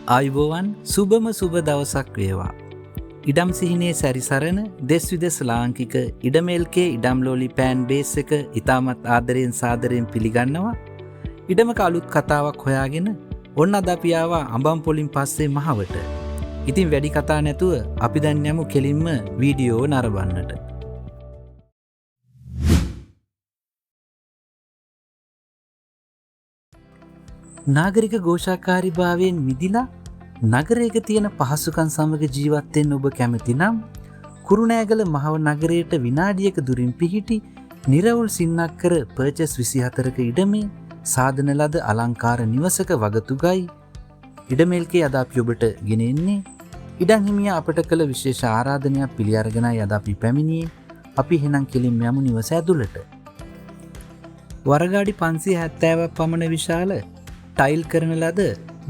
ආයුබෝවන් සුබම සුබ දවසක් වේවා. ඉඩම් සිහිනේ සැරිසරන දෙස් විදෙස් ලාංකික ඉඩමේල්කේ ඉඩම්ලෝලි පෑන් බේස් එක ඉතාමත් ආදරයෙන් සාදරයෙන් පිළිගන්නවා. ඉඩමක අලුත් කතාවක් හොයාගෙන ඔන්න අද අපි ආවා අඹම්පොලින් පස්සේ මහවට. ඉතින් වැඩි කතා නැතුව අපි දැන් යමු කෙලින්ම වීඩියෝ නරඹන්නට. නාගරික ഘോഷාකාරීභාවයෙන් මිදිලා නගරයක තියෙන පහසුකම් සමග ජීවත් වෙන්න ඔබ කැමති නම් කුරුණෑගල මහව නගරයට විනාඩියක දුරින් පිහිටි නිරවුල් සින්නක්කර පර්චස් 24ක ඉඩමේ සාදන ලද අලංකාර නිවසක වගතුගයි ඉඩමේල්කේ අද අපි ඔබට ගෙන එන්නේ. ඉඩම් හිමියා අපට කළ විශේෂ ආරාධනයක් පිළි අරගෙනයි අද අපි පැමිණියේ. අපි එහෙනම් කෙලින්ම යමු නිවස ඇතුළට. වරගාඩි 570ක් පමණ විශාල ටයිල් කරන ලද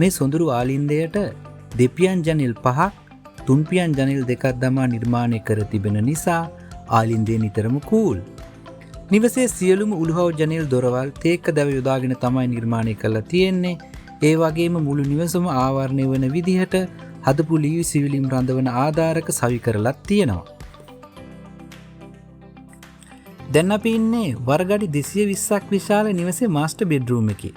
මේ සොඳුරු ආලින්දයට දෙපියන් ජනෙල් 5ක් තුන්පියන් ජනෙල් 2ක් දමා නිර්මාණය කර තිබෙන නිසා ආලින්දේ නිතරම කූල්. නිවසේ සියලුම උළුහව් ජනෙල් දොරවල් තේක්ක දැව යොදාගෙන තමයි නිර්මාණය කරලා තියෙන්නේ. ඒ වගේම මුළු නිවසම ආවරණය වන විදිහට හදපු ලීවි සිවිලිම් රඳවන ආධාරක සවි කරලත් තියෙනවා. දැන් අපි ඉන්නේ වරගඩි 220ක් විශාල නිවසේ මාස්ටර් බෙඩ්රූම් එකේ.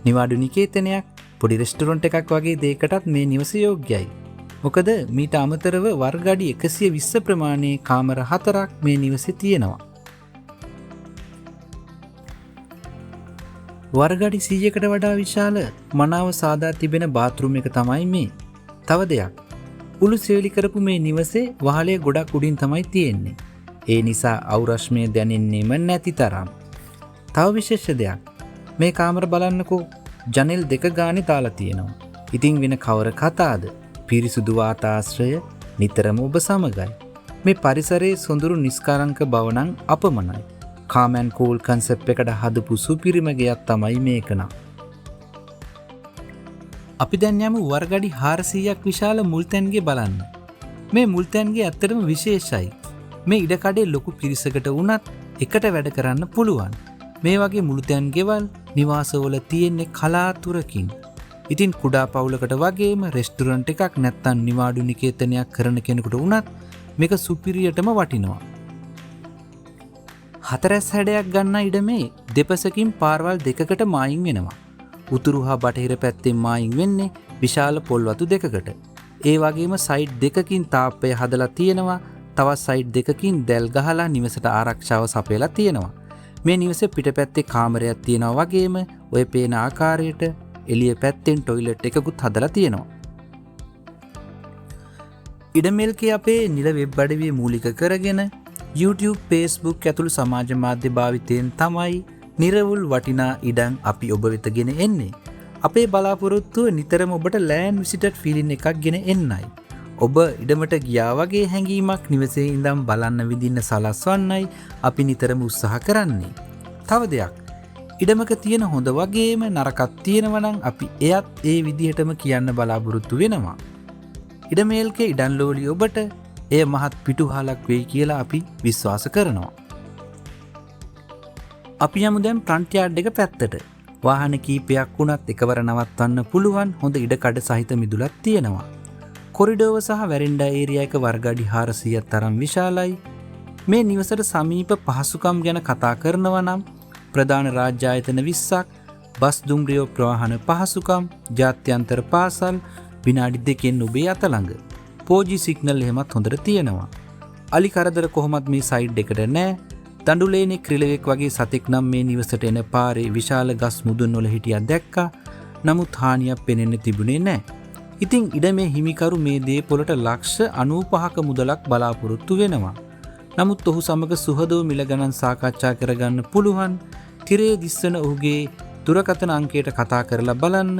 නිවාඩු නිකේතනයක් පොඩි රෙස්ටොරන්ට් එකක් වගේ දෙයකටත් මේ නිවස යෝග්‍යයි. මොකද මීට අමතරව වර්ගඩි 120 ප්‍රමාණයේ කාමර 4ක් මේ නිවසේ තියෙනවා. වර්ගඩි 100කට වඩා විශාල මනාව සාදා තිබෙන බාත්රූම් එක තමයි මේ. තව දෙයක්. උළු සෙවිලි කරපු මේ නිවසේ වහලය ගොඩක් උඩින් තමයි තියෙන්නේ. ඒ නිසා අවුරශ්මය දැනෙන්නේම නැති තරම්. තව විශේෂ දෙයක්. මේ කාමර බලන්නකෝ ජනෙල් 2 ගානේ දාලා තියෙනවා. ඉතින් වෙන කවර කතාද? පිරිසුදු වාතාශ්‍රය නිතරම ඔබ සමගයි. මේ පරිසරයේ සොඳුරු නිස්කලංක බව නම් අපමණයි. කාම් ඇන්ඩ් කූල් කන්සෙප්ට් එකට හදපු සුපිරිම ගයක් තමයි මේක නම්. අපි දැන් යමු වර්ගඩි 400ක් විශාල මුල්තැන්ගේ බලන්න. මේ මුල්තැන්ගේ ඇත්තටම විශේෂයි. මේ ඉඩකඩේ ලොකු පිරිසකට වුණත් එකට වැඩ කරන්න පුළුවන්. මේ වගේ මුළුතැන් ගෙවල් නිවාසවල තියෙන්නේ කලාතුරකින්. ඉතින් කුඩා පවුලකට වගේම රෙස්ටොරන්ට් එකක් නැත්තම් නිවාඩු නිකේතනයක් කරන කෙනෙකුට වුණත් මේක සුපිරියටම වටිනවා. 4 හැඩයක් ගන්න ඉඩමේ දෙපසකින් පාරවල් දෙකකට මායිම් වෙනවා. උතුරු හා බටහිර පැත්තෙන් මායිම් වෙන්නේ විශාල පොල්වතු දෙකකට. ඒ වගේම සයිඩ් දෙකකින් තාප්පය හදලා තියෙනවා. තවත් සයිඩ් දෙකකින් දැල් ගහලා නිවසට ආරක්ෂාව සපයලා තියෙනවා. මේ නිවසේ පිටපැත්තේ කාමරයක් තියෙනවා වගේම ඔය පේන ආකාරයට එළිය පැත්තෙන් টয়ලට් එකකුත් හදලා තියෙනවා. ඉඩමේල්කේ අපේ නිල වෙබ් අඩවිය මූලික කරගෙන YouTube, Facebook ඇතුළු සමාජ මාධ්‍ය භාවිතයෙන් තමයි නිරවුල් වටිනා ඉඩම් අපි ඔබ වෙත ගෙන එන්නේ. අපේ බලාපොරොත්තුව නිතරම ඔබට ලෑන්ඩ් විසිටර් ෆීලින් එකක් ගෙන එන්නයි. ඔබ ඉඩමට ගියා වගේ හැඟීමක් නිවසේ ඉඳන් බලන්න විඳින්න සලස්වන්නයි අපි නිතරම උත්සාහ කරන්නේ. තව දෙයක්. ඉඩමක තියෙන හොඳ වගේම නරකක් තියෙනවා නම් අපි එයත් ඒ විදිහටම කියන්න බලාපොරොත්තු වෙනවා. ඉඩමේල්කේ ඉඩම්ලෝලි ඔබට එය මහත් පිටුහලක් වෙයි කියලා අපි විශ්වාස කරනවා. අපි යමු දැන් ෆ්‍රන්ට් යාඩ් එක පැත්තට. වාහන කීපයක් වුණත් එකවර නවත්වන්න පුළුවන් හොඳ ඉඩකඩ සහිත මිදුලක් තියෙනවා. කොරිඩෝව සහ වැරෙන්ඩා ඒරියා එක වර්ගඩි 400ක් තරම් විශාලයි. මේ නිවසට සමීප පහසුකම් ගැන කතා කරනවා නම් ප්‍රධාන රාජ්‍ය ආයතන 20ක්, බස් දුම්රිය ප්‍රවාහන පහසුකම්, ජාත්‍යන්තර පාසල් විනාඩි 2කින් ඔබේ අත ළඟ. 4G සිග්නල් එහෙමත් හොඳට තියෙනවා. අලි කරදර කොහොමත් මේ සයිඩ් එකට නෑ. දඬුලේනේ ක්‍රිලෙවෙක් වගේ සතෙක් නම් මේ නිවසට එන පාරේ විශාල ගස් මුදුන් වල හිටියක් දැක්කා. නමුත් හානියක් පෙනෙන්න තිබුණේ නෑ. ඉතින් ඉඩමේ හිමිකරු මේ දේපොළට ලක්ෂ 95ක මුදලක් බලාපොරොත්තු වෙනවා. නමුත් ඔහු සමග සුහදව මිල ගණන් සාකච්ඡා කරගන්න පුළුවන්. තිරේ දිස්සන ඔහුගේ දුරකථන අංකයට කතා කරලා බලන්න.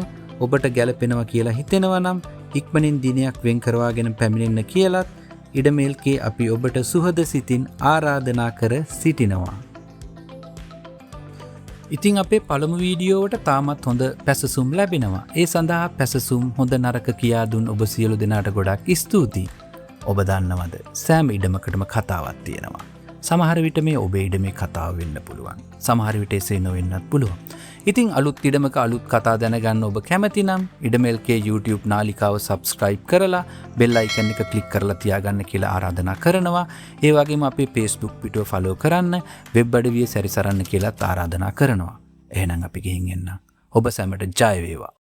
ඔබට ගැළපෙනවා කියලා හිතෙනවා නම් ඉක්මනින් දිනයක් වෙන් කරවාගෙන පැමිණෙන්න කියලත් ඉඩමේල්කේ අපි ඔබට සුහද සිතින් ආරාධනා කර සිටිනවා. ඉතින් අපේ පළමු වීඩියෝවට තාමත් හොඳ පැසසුම් ලැබෙනවා. ඒ සඳහා පැසසුම් හොඳ නරක කියා දුන් ඔබ සියලු දෙනාට ගොඩක් ස්තුතියි. ඔබ දන්නවද සෑම ඉඩමකටම කතාවක් තියෙනවා. සමහර විට මේ ඔබේ ඉඩමේ කතාව වෙන්න පුළුවන්. සමහර විට එසේ නොවෙන්නත් පුළුවන්. ඉතින් අලුත් ඉඩමක අලුත් කතා දැනගන්න ඔබ කැමති නම් ඉඩමල්කේ YouTube නාලිකාව සබස්ක්‍රයිබ් කරලා බෙල් අයිකන් එක ක්ලික් කරලා තියාගන්න කියලා ආරාධනා කරනවා. ඒ වගේම අපේ Facebook පිටුව ෆලෝ කරන්න, වෙබ් අඩවිය සැරිසරන්න කියලාත් ආරාධනා කරනවා. එහෙනම් අපි ගිහින් එන්න. ඔබ සැමට ජය වේවා.